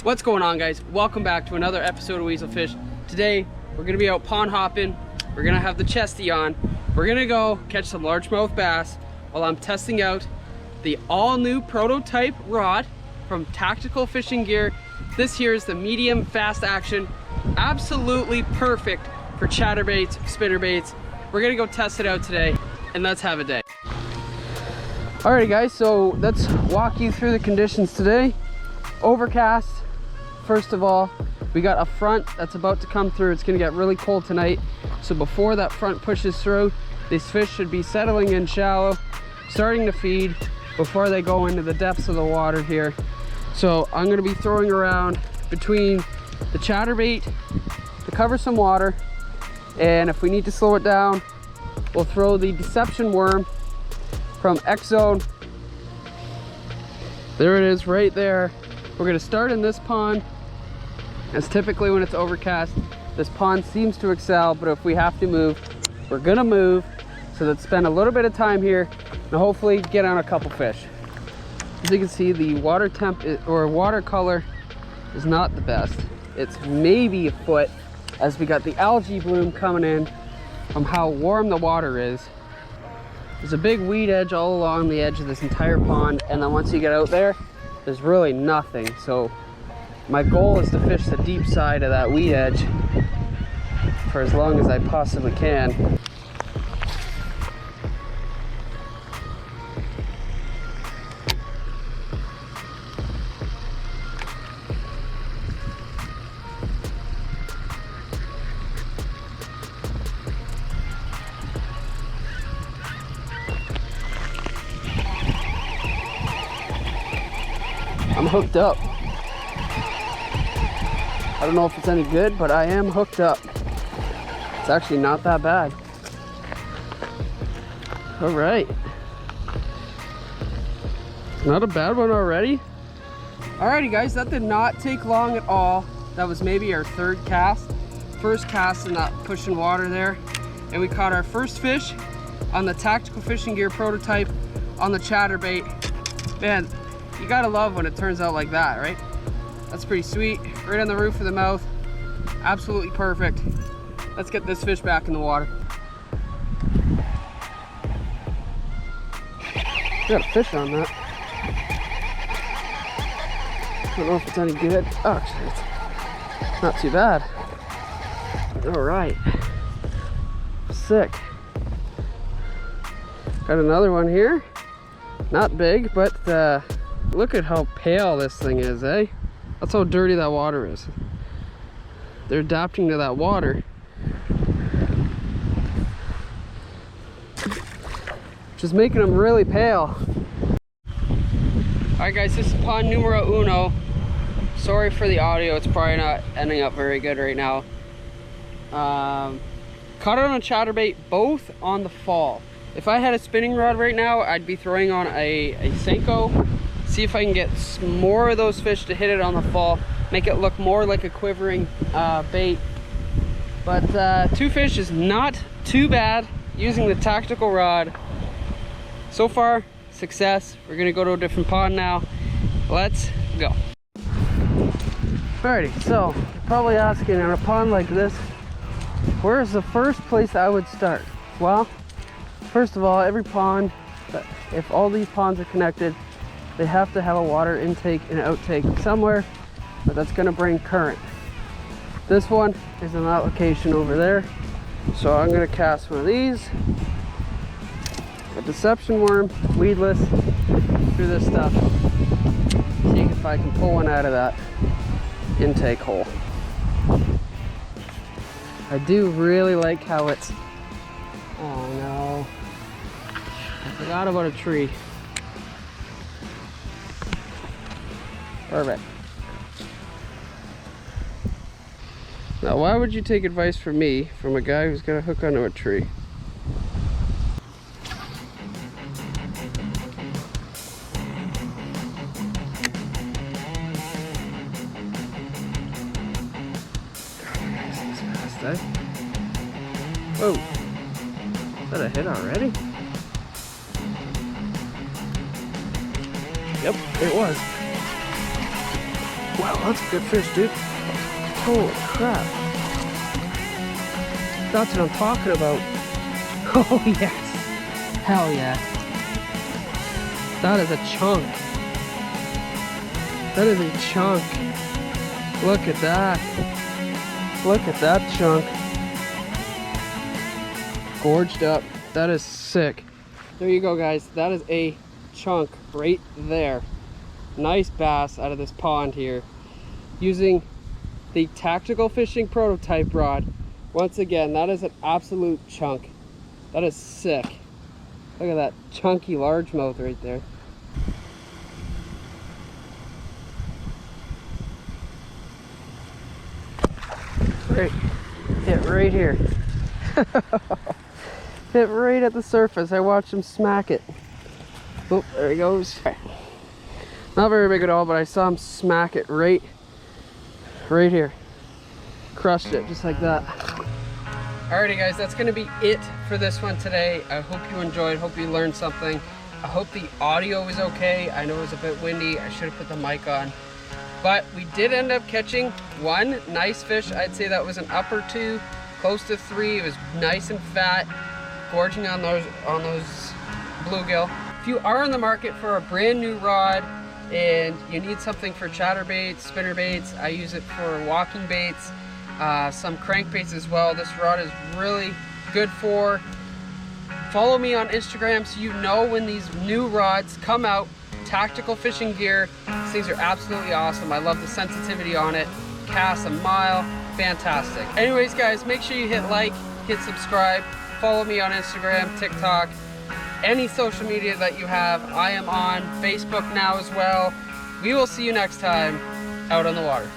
What's going on, guys? Welcome back to another episode of Weasel Fish. Today we're gonna be out pond hopping. We're gonna have the chesty on. We're gonna go catch some largemouth bass while I'm testing out the all-new prototype rod from Tactical Fishing Gear. This here is the medium fast action, absolutely perfect for chatterbaits, spinnerbaits. We're gonna go test it out today, and let's have a day. Alrighty guys, so let's walk you through the conditions today. Overcast. First of all, we got a front that's about to come through. It's gonna get really cold tonight. So before that front pushes through, these fish should be settling in shallow, starting to feed before they go into the depths of the water here. So I'm gonna be throwing around between the chatterbait to cover some water. And if we need to slow it down, we'll throw the deception worm from Xzone. There it is right there. We're gonna start in this pond. As typically when it's overcast, this pond seems to excel, but if we have to move, we're gonna move. So let's spend a little bit of time here and hopefully get on a couple fish. As you can see, the water temp or water color is not the best. It's maybe a foot, as we got the algae bloom coming in from how warm the water is. There's a big weed edge all along the edge of this entire pond, and then once you get out there, there's really nothing. So my goal is to fish the deep side of that weed edge for as long as I possibly can. I'm hooked up. I don't know if it's any good, but I am hooked up. It's actually not that bad. All right. Not a bad one already. Alrighty guys, that did not take long at all. That was maybe our third cast. First cast in that pushing water there. And we caught our first fish on the Tactical Fishing Gear prototype on the chatterbait. Man, you gotta love when it turns out like that, right? That's pretty sweet. Right on the roof of the mouth. Absolutely perfect. Let's get this fish back in the water. We got a fish on that. I don't know if it's any good. Oh, actually, it's not too bad. All right. Sick. Got another one here. Not big, but look at how pale this thing is, eh? That's how dirty that water is. They're adapting to that water. Just making them really pale. Alright guys, this is pond numero uno. Sorry for the audio, it's probably not ending up very good right now. Caught it on a chatterbait, both on the fall. If I had a spinning rod right now, I'd be throwing on a Senko. See if I can get more of those fish to hit it on the fall, make it look more like a quivering bait. But two fish is not too bad using the tactical rod. So far, success. We're gonna go to a different pond now. Let's go. Alrighty, so you're probably asking, in a pond like this, where's the first place I would start? Well, first of all, every pond, if all these ponds are connected, they have to have a water intake and outtake somewhere, but that's gonna bring current. This one is in that location over there. So I'm gonna cast one of these, a deception worm, weedless, through this stuff. See if I can pull one out of that intake hole. I do really like how it's, oh no, I forgot about a tree. Perfect. Now, why would you take advice from me, from a guy who's gonna hook onto a tree? Whoa, is that a hit already? Yep, it was. Wow, that's a good fish, dude. Holy crap. That's what I'm talking about. Oh, yes. Hell yeah. That is a chunk. That is a chunk. Look at that. Look at that chunk. Gorged up. That is sick. There you go, guys. That is a chunk right there. Nice bass out of this pond here. Using the Tactical Fishing prototype rod. Once again, that is an absolute chunk. That is sick. Look at that chunky largemouth right there. Right, hit right here. Hit right at the surface. I watched him smack it. Oh, there he goes. Not very big at all, but I saw him smack it right here. Crushed it just like that. Alrighty guys, that's gonna be it for this one today. I hope you enjoyed, hope you learned something. I hope the audio was okay. I know it was a bit windy. I should have put the mic on. But we did end up catching one nice fish. I'd say that was an upper 2, close to 3. It was nice and fat, gorging on those bluegill. If you are in the market for a brand new rod and you need something for chatterbaits, spinnerbaits, I use it for walking baits, some crankbaits as well. This rod is really good for. Follow me on Instagram so you know when these new rods come out. Tactical fishing gear. These things are absolutely awesome. I love the sensitivity on it. Casts a mile. Fantastic. Anyways, guys, make sure you hit like, hit subscribe, follow me on Instagram, TikTok, any social media that you have. I am on Facebook now as well. We will see you next time out on the water.